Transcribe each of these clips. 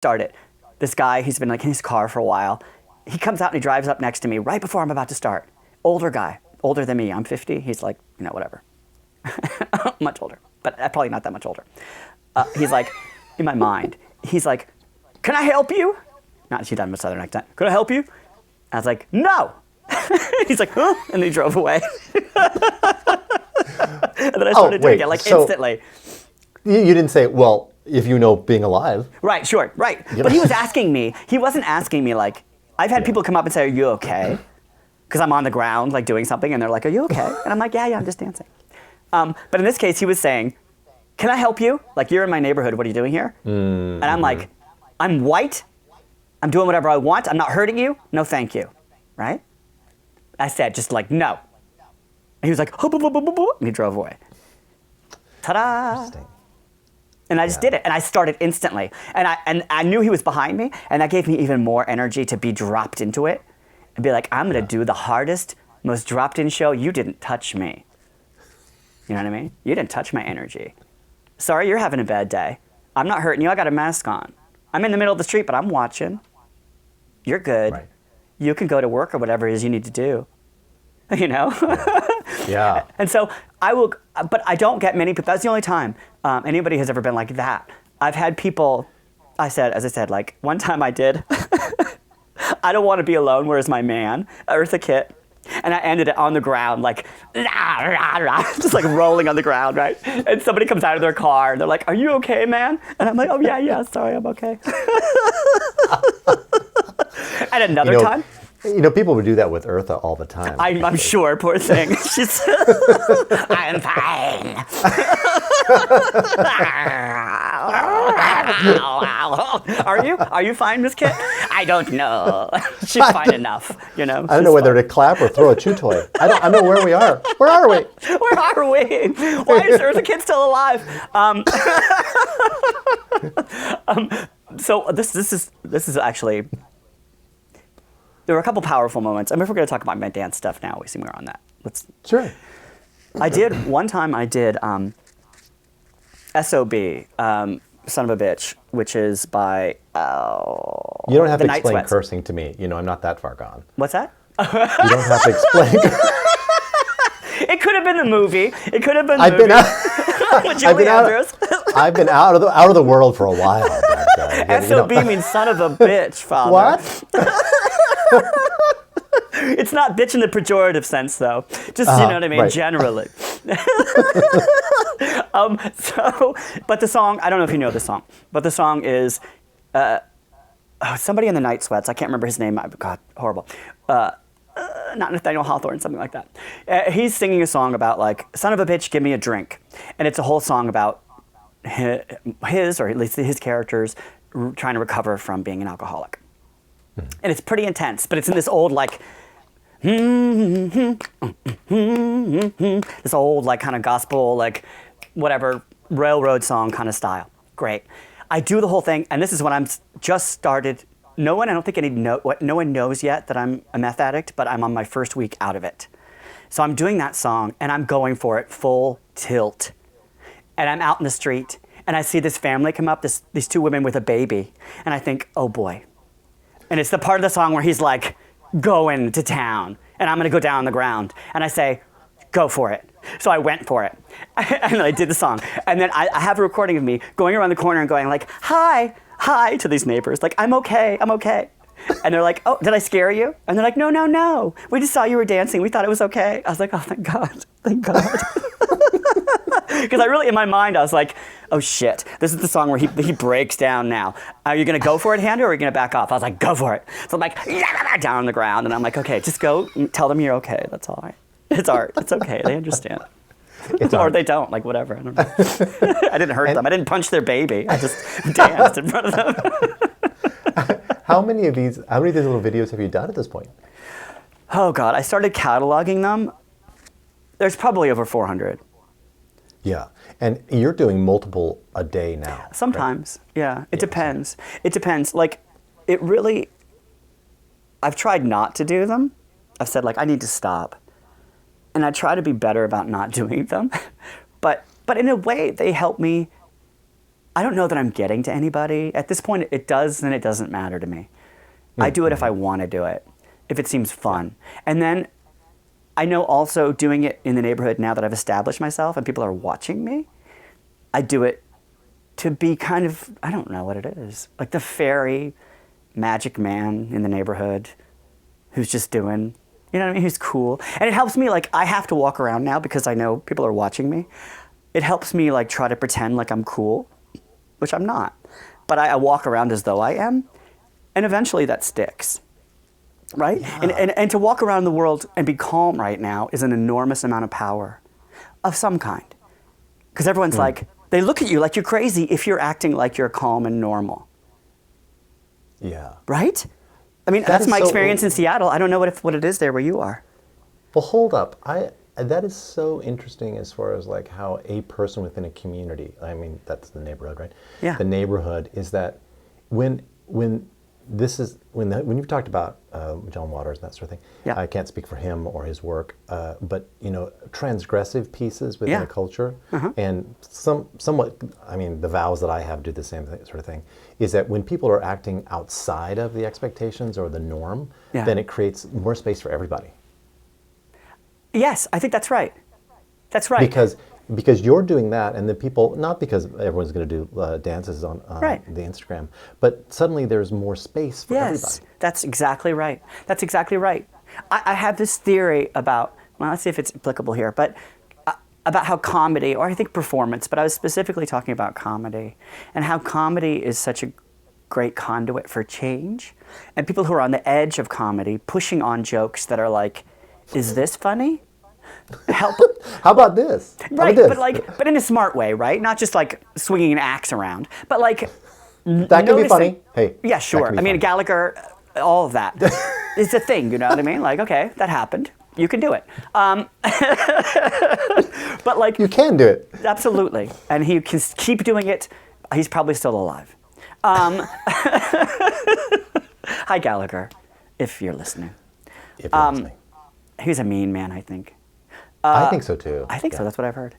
started. This guy, he's been like in his car for a while. He comes out and he drives up next to me right before I'm about to start. Older guy, older than me. I'm 50. He's like, whatever. Much older, but probably not that much older. He's like, in my mind, he's like, can I help you? Not she done with Southern accent. Could I help you? I was like, no. He's like, huh? And he drove away. And then I started doing it like instantly. You didn't say, well, if you know being alive. Right, sure, right. But he was asking me, he wasn't asking me like, I've had people come up and say, are you okay? Because I'm on the ground like doing something and they're like, are you okay? And I'm like, yeah, I'm just dancing. But in this case, he was saying, can I help you? Like, you're in my neighborhood, what are you doing here? And I'm like, I'm white, I'm doing whatever I want, I'm not hurting you, no thank you, right? I said just like, no. And he was like, and he drove away. Ta-da! Interesting. And I just did it, and I started instantly. And I knew he was behind me, and that gave me even more energy to be dropped into it and be like, I'm gonna do the hardest, most dropped in show. You didn't touch me. You know what I mean? You didn't touch my energy. Sorry, you're having a bad day. I'm not hurting you, I got a mask on. I'm in the middle of the street, but I'm watching. You're good. Right. You can go to work or whatever it is you need to do. You know? Yeah. And so I will, but I don't get many people. That's the only time anybody has ever been like that. I've had people, as I said, like one time I did, I don't want to be alone, where's my man, Eartha Kitt. And I ended it on the ground, like, rah, rah, rah, just like rolling on the ground, right? And somebody comes out of their car and they're like, are you okay, man? And I'm like, oh yeah, sorry, I'm okay. And another time. People would do that with Eartha all the time. I'm sure, poor thing. She's, I'm fine. Are you fine, Miss Kit? I don't know. She's fine enough, I don't know whether to clap or throw a chew toy. I don't know where we are. Where are we? Where are we? Why is Eartha Kitt still alive? So this is actually. There were a couple powerful moments. I mean, if we're going to talk about my dance stuff now, we seem we're on that. Sure. One time I did S.O.B., Son of a Bitch, which is by You don't have to explain Sweats. cursing to me. I'm not that far gone. What's that? You don't have to explain. It could have been the movie. It could have been I've been out. with Julie Andrews. I've been out of the world for a while. S.O.B. means son of a bitch, father. What? It's not bitch in the pejorative sense, though. Just, you know what I mean, right. generally. But the song, I don't know if you know the song, but the song is somebody in the Night Sweats. I can't remember his name. God, horrible. Not Nathaniel Hawthorne, something like that. He's singing a song about, like, son of a bitch, give me a drink. And it's a whole song about his, or at least his characters, trying to recover from being an alcoholic. And it's pretty intense, but it's in this old, like, this old, like, kind of gospel, like, whatever, railroad song kind of style. Great. I do the whole thing, and this is when I'm just started. No one knows yet that I'm a meth addict, but I'm on my first week out of it. So I'm doing that song, and I'm going for it full tilt. And I'm out in the street, and I see this family come up, these two women with a baby, and I think, oh boy. And it's the part of the song where he's like, going to town, and I'm gonna go down on the ground. And I say, go for it. So I went for it. And I did the song. And then I have a recording of me going around the corner and going like, hi to these neighbors. Like, I'm okay. And they're like, oh, did I scare you? And they're like, no. We just saw you were dancing. We thought it was okay. I was like, oh, thank God. Because I really, in my mind, I was like, oh shit, this is the song where he breaks down now. Are you gonna go for it, Handa, or are you gonna back off? I was like, go for it. So I'm like, down on the ground, and I'm like, okay, just go, tell them you're okay, that's all right. It's art, it's okay, they understand. Or they don't, like whatever, I don't know. I didn't hurt them, I didn't punch their baby, I just danced in front of them. How many of these little videos have you done at this point? Oh God, I started cataloging them. There's probably over 400. Yeah, and you're doing multiple a day now. Sometimes, right? Yeah. It depends. It depends. Like, it really, I've tried not to do them. I've said, like, I need to stop. And I try to be better about not doing them. But in a way, they help me I don't know that I'm getting to anybody. At this point, it does and it doesn't matter to me. I do it if I want to do it, if it seems fun. And then I know also doing it in the neighborhood now that I've established myself and people are watching me, I do it to be kind of, I don't know what it is, like the fairy magic man in the neighborhood who's just doing, you know what I mean, who's cool. And it helps me, like, I have to walk around now because I know people are watching me. It helps me, like, try to pretend like I'm cool, which I'm not. But I walk around as though I am, and eventually that sticks, right? Yeah. And to walk around the world and be calm right now is an enormous amount of power of some kind. Because everyone's like, they look at you like you're crazy if you're acting like you're calm and normal. Yeah. Right? I mean, that's my experience in Seattle. I don't know what it is there where you are. Well, hold up. That is so interesting as far as like how a person within a community, I mean, that's the neighborhood, right? Yeah. The neighborhood is that when you've talked about John Waters and that sort of thing, Yeah. I can't speak for him or his work, but transgressive pieces within Yeah. a culture, and somewhat, I mean, the vows that I have do the same sort of thing, is that when people are acting outside of the expectations or the norm, Yeah. then it creates more space for everybody. Yes, I think that's right. That's right. Because you're doing that, and the people, not because everyone's going to do dances on Right. the Instagram, but suddenly there's more space for Yes, everybody. that's exactly right. That's exactly right. I have this theory about, well, let's see if it's applicable here, but about how comedy, or I think performance, but I was specifically talking about comedy, and how comedy is such a great conduit for change, and people who are on the edge of comedy pushing on jokes that are like, is this funny? Help. How about this? How Right, about this? but in a smart way, right? Not just like swinging an axe around, but like That can be funny. Hey, yeah, that sure. can be I mean, funny. Gallagher, all of that. It's a thing, you know what I mean? Like, okay, that happened. You can do it. But like, You can do it. absolutely, and he can keep doing it. He's probably still alive. Hi, Gallagher, if you're listening. If you're listening. He's a mean man, I think. I think so too. I think so. Yeah. That's what I've heard.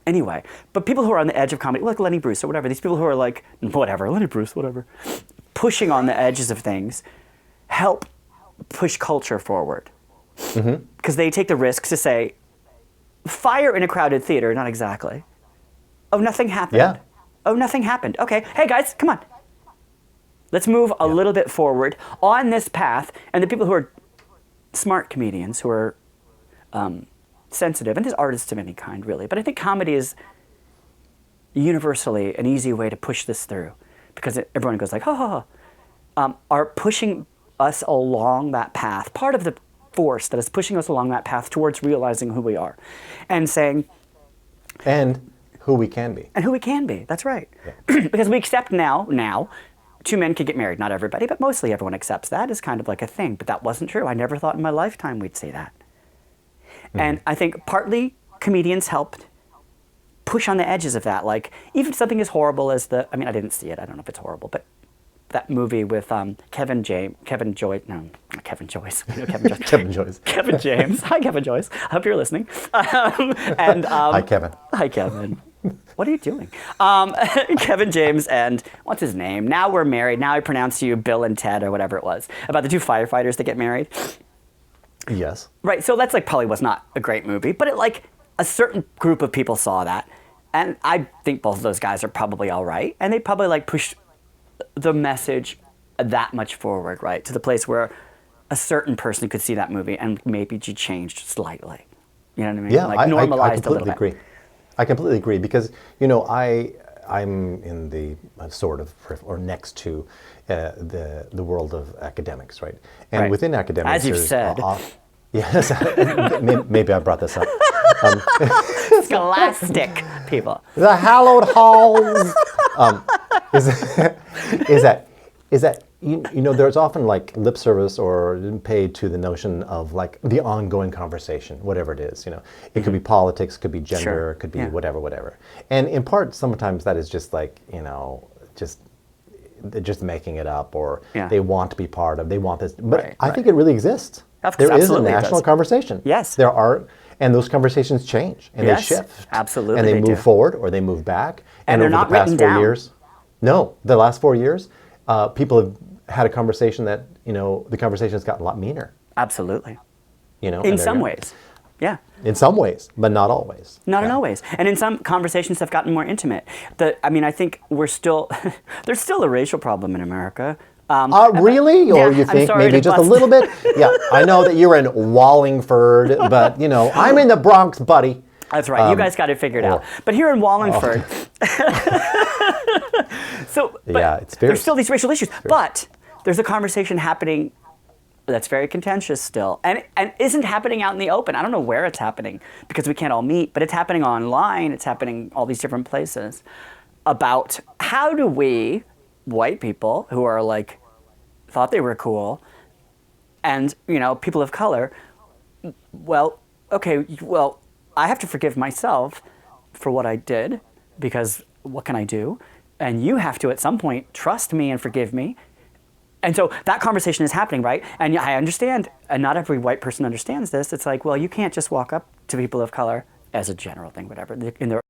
Anyway, but people who are on the edge of comedy, like Lenny Bruce or whatever, these people who are like, whatever, Lenny Bruce, whatever, pushing on the edges of things, help push culture forward. Because they take the risk to say, fire in a crowded theater, not exactly. Oh, nothing happened. Yeah. Oh, nothing happened. Okay. Hey, guys, come on. Let's move a little bit forward on this path. And the people who are smart comedians, who are sensitive, and there's artists of any kind, really, but I think comedy is universally an easy way to push this through, because everyone goes like, ha ha ha, are pushing us along that path, part of the force that is pushing us along that path towards realizing who we are, and saying, And who we can be. and who we can be, that's right. Because we accept now, two men can get married, not everybody, but mostly everyone accepts that as kind of like a thing, but that wasn't true. I never thought in my lifetime we'd say that. And I think partly comedians helped push on the edges of that. Like, even something as horrible as I mean, I didn't see it. I don't know if it's horrible, but that movie with Kevin Joyce. No, not Kevin Joyce. You know Kevin Joyce. Kevin Joyce. Kevin James. Hi, Kevin Joyce. I hope you're listening. Hi, Kevin. Hi, Kevin. What are you doing? Kevin James and what's his name? Now We're Married. Now I pronounce you Bill and Ted or whatever it was. About the two firefighters that get married. Yes. Right, so that's like probably was not a great movie, but it like a certain group of people saw that, and I think both of those guys are probably all right, and they probably like pushed the message that much forward, right, to the place where a certain person could see that movie and maybe she changed slightly. You know what I mean? Yeah, like I normalized a little completely bit. agree. I completely agree because I'm in the sort of or next to the world of academics, right? And Right. within academics, As you've there's, said. Yes, maybe I brought this up. Scholastic people. The hallowed halls. Is that there's often like lip service or paid to the notion of like the ongoing conversation, whatever it is. It could be politics, could be gender, Sure. it could be Yeah. whatever. And in part, sometimes that is just like they're just making it up, or Yeah. they want to be part of. They want this, but Right, I right. think it really exists. There There is a absolutely national does. conversation. Yes. There are, and those conversations change and Yes, they shift. absolutely And they they move do. forward or they move back. And they're over not the past written 4 down. years, no, the last 4 years, people have had a conversation that, the conversation has gotten a lot meaner. Absolutely. In In some ways. Yeah. In some ways, but not always. Not in Yeah. all ways. And in some conversations have gotten more intimate. I think we're still, there's still a racial problem in America. Really? Yeah, Or you I'm think sorry maybe to just a bust- little bit? Yeah, I know that you're in Wallingford, but I'm in the Bronx, buddy. That's right. You guys got it figured out. But here in Wallingford, but Yeah, it's there's fierce. still these racial issues. But there's a conversation happening that's very contentious still, and isn't happening out in the open. I don't know where it's happening because we can't all meet, but it's happening online. It's happening all these different places about how do we, white people who are like thought they were cool, and people of color. Well, okay. Well, I have to forgive myself for what I did because what can I do? And you have to at some point trust me and forgive me. And so that conversation is happening, right? And I understand, and not every white person understands this. It's like, well, you can't just walk up to people of color as a general thing, whatever, in